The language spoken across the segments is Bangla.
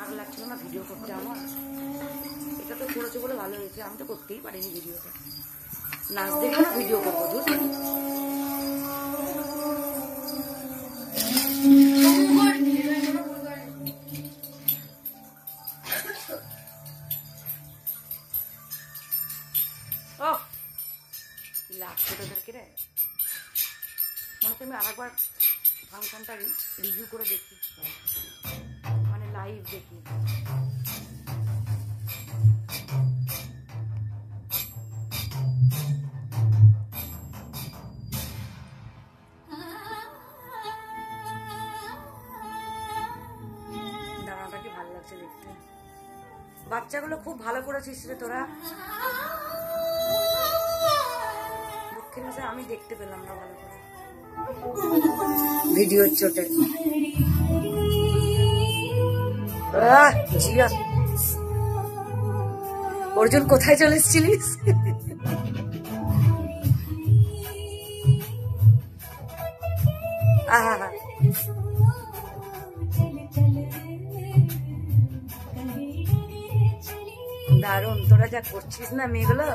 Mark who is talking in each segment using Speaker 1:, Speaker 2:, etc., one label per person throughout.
Speaker 1: ভালো লাগছিল না ভিডিও করতে আমার। এটা তো করেছে বলে ভালো হয়েছে, আমি তো করতেই পারিনি ভিডিওটা। নাচ দেখবো না ভিডিও করবো, ধুর। লাগছে তোদেরকে রে, মনে হচ্ছে আমি আরেকবার ফাংশনটা রিভিউ করে দেখি, মানে লাইভ দেখি। দাঁড়াটা কি ভালো লাগছে দেখতে। বাচ্চাগুলো খুব ভালো করেছিস রে তোরা। দুঃখের বিষয় আমি দেখতে পেলাম না ভালো করে ভিডিওর চোটে। জিয়া, অর্জুন কোথায় চলে এসেছিলিস? দারুণ, তোরা যা করছিস না মেয়েগুলো।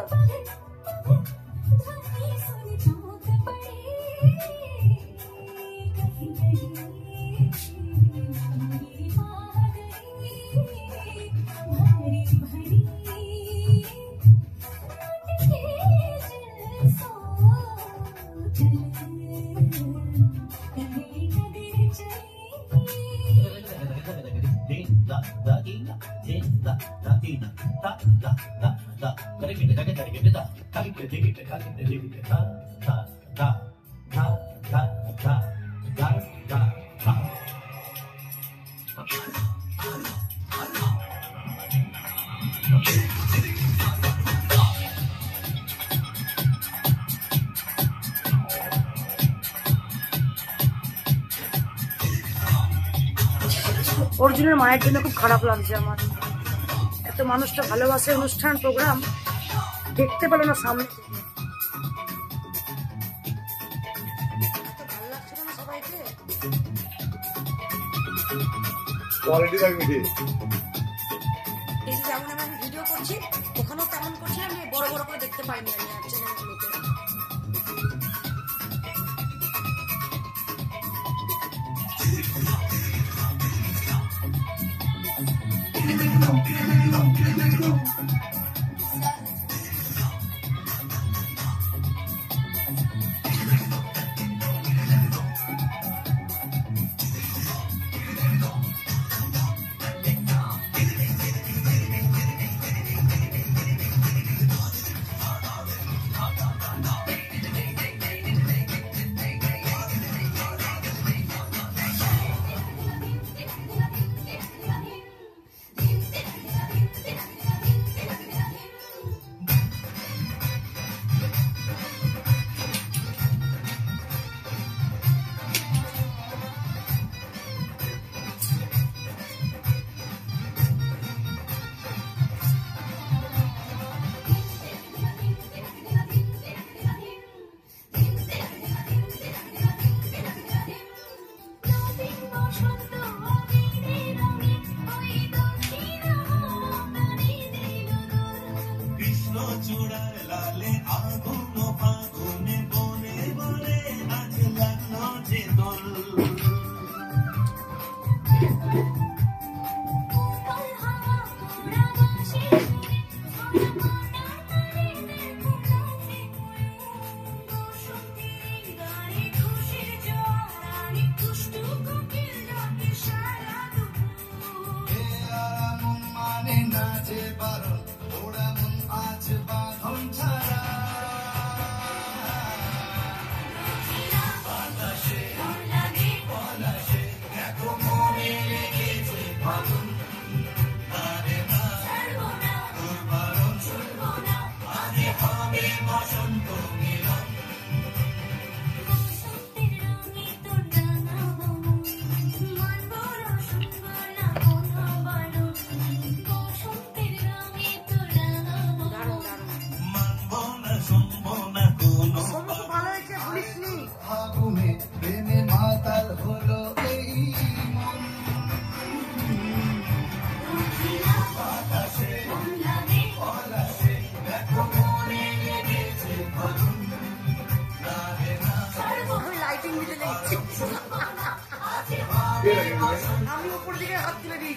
Speaker 1: অর্জুনের মায়ের জন্য খুব খারাপ লাগছে আমার। এত মানুষটা ভালোবাসে অনুষ্ঠান প্রোগ্রাম, দেখতে পেলো না সামনে। ভালো লাগছে না সবাইকে। এই যেমন আমি ভিডিও করছি, ওখানেও তেমন করছি, আমি বড় বড় করে দেখতে পাইনি আমি আর চ্যানেলগুলোতে।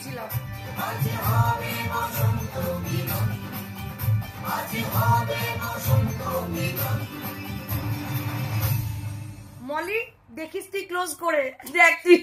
Speaker 1: দিচ্ছিলাম। মলি দেখিস তুই ক্লোজ করে দেখ তুই।